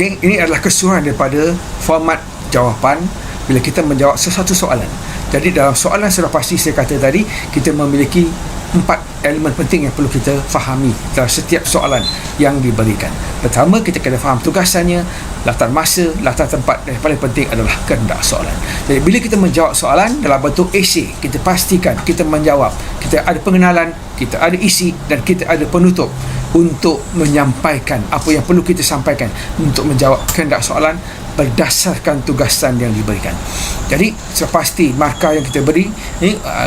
Okey, ini adalah keseluruhan daripada format jawapan bila kita menjawab sesuatu soalan. Jadi dalam soalan sudah pasti saya kata tadi, kita memiliki 4 elemen penting yang perlu kita fahami dalam setiap soalan yang diberikan. Pertama, kita kena faham tugasannya, latar masa, latar tempat, dan yang paling penting adalah kehendak soalan. Jadi bila kita menjawab soalan dalam bentuk esei, kita pastikan kita menjawab, kita ada pengenalan, kita ada isi, dan kita ada penutup untuk menyampaikan apa yang perlu kita sampaikan untuk menjawab kehendak soalan berdasarkan tugasan yang diberikan. Jadi sepasti markah yang kita beri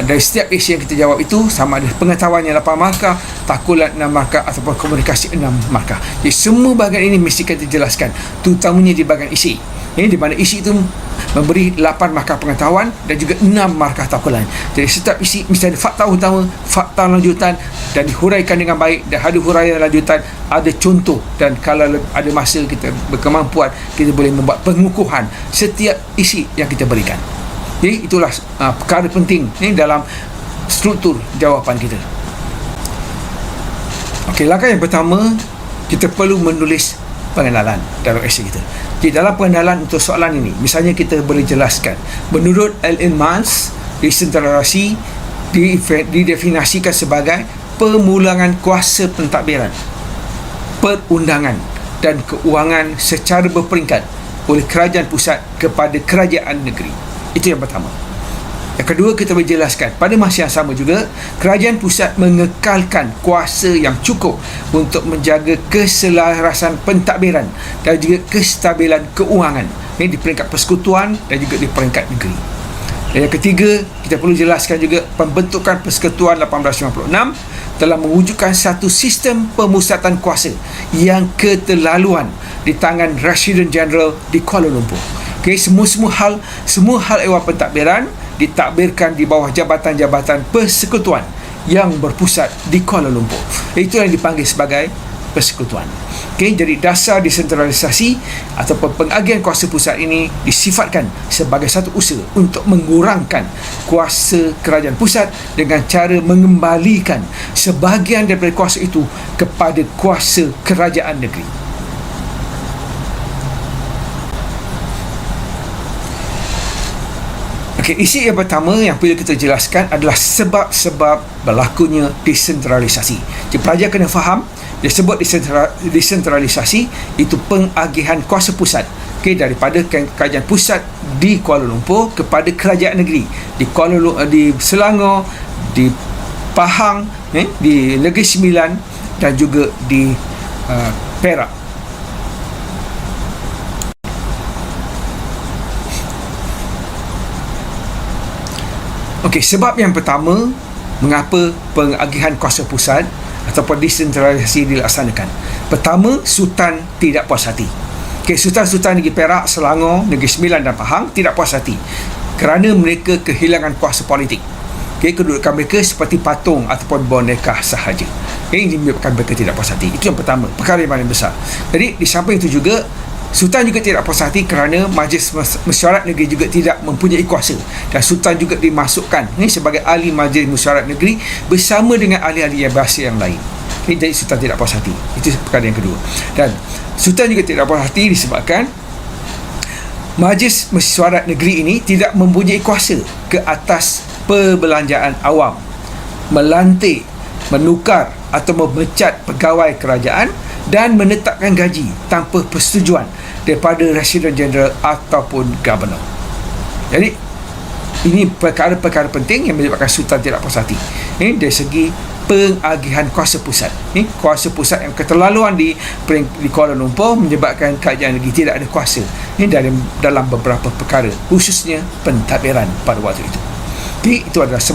dari setiap isi yang kita jawab itu, sama ada pengetahuannya 8 markah, takulan 6 markah, ataupun komunikasi 6 markah. Jadi semua bahagian ini mesti kita jelaskan, terutamanya di bahagian isi, di mana isi itu memberi 8 markah pengetahuan dan juga 6 markah takulan. Jadi setiap isi mesti ada fakta utama, fakta lanjutan, dan dihuraikan dengan baik, dan ada huraian lanjutan, ada contoh, dan kalau ada masa kita berkemampuan, kita boleh membuat pengukuhan setiap isi yang kita berikan. Jadi itulah perkara penting dalam struktur jawapan kita. Okey, langkah yang pertama, kita perlu menulis pengenalan dalam esei kita. Jadi dalam pengenalan untuk soalan ini, misalnya kita boleh jelaskan, menurut Alan Mans, desentralisasi didefinisikan sebagai pemulangan kuasa pentadbiran, perundangan dan keuangan secara berperingkat oleh kerajaan pusat kepada kerajaan negeri. Itu yang pertama. Yang kedua, kita menjelaskan pada masa yang sama juga, kerajaan pusat mengekalkan kuasa yang cukup untuk menjaga keselarasan pentadbiran dan juga kestabilan keuangan di peringkat persekutuan dan juga di peringkat negeri. Dan yang ketiga, kita perlu jelaskan juga pembentukan Persekutuan 1856 telah mewujudkan satu sistem pemusatan kuasa yang keterlaluan di tangan Residen Jeneral di Kuala Lumpur. Okay, semua hal ehwal pentadbiran ditadbirkan di bawah jabatan-jabatan persekutuan yang berpusat di Kuala Lumpur. Itu yang dipanggil sebagai persekutuan. Okay, jadi dasar desentralisasi ataupun pengagihan kuasa pusat ini disifatkan sebagai satu usaha untuk mengurangkan kuasa kerajaan pusat dengan cara mengembalikan sebahagian daripada kuasa itu kepada kuasa kerajaan negeri. Okay, isi yang pertama yang perlu kita jelaskan adalah sebab-sebab berlakunya desentralisasi. Jadi pelajar kena faham, dia sebut desentralisasi itu pengagihan kuasa pusat, daripada kerajaan pusat di Kuala Lumpur kepada kerajaan negeri di di Selangor, di Pahang, di Negeri Sembilan dan juga di Perak. Okey, sebab yang pertama mengapa pengagihan kuasa pusat ataupun desentralisasi dilaksanakan. Pertama, Sultan tidak puas hati. Okey, Sultan-Sultan Negeri Perak, Selangor, Negeri Sembilan dan Pahang tidak puas hati kerana mereka kehilangan kuasa politik. Okey, kedudukan mereka seperti patung ataupun boneka sahaja. Okey, ini menyebabkan mereka tidak puas hati. Itu yang pertama, perkara yang paling besar. Jadi di samping itu juga, Sultan juga tidak puas hati kerana Majlis Mesyuarat Negeri juga tidak mempunyai kuasa, dan Sultan juga dimasukkan sebagai ahli Majlis Mesyuarat Negeri bersama dengan ahli-ahli yang bahasa yang lain. Jadi Sultan tidak puas hati. Itu perkara yang kedua. Dan Sultan juga tidak puas hati disebabkan Majlis Mesyuarat Negeri ini tidak mempunyai kuasa ke atas perbelanjaan awam, melantik, menukar atau memecat pegawai kerajaan dan menetapkan gaji tanpa persetujuan daripada Residen Jeneral ataupun Governor. Jadi ini perkara-perkara penting yang menyebabkan Sultan tidak puas hati dari segi pengagihan kuasa pusat. Kuasa pusat yang keterlaluan di Kuala Lumpur menyebabkan kerajaan negeri tidak ada kuasa dalam beberapa perkara, khususnya pentadbiran pada waktu itu. Jadi itu adalah sebab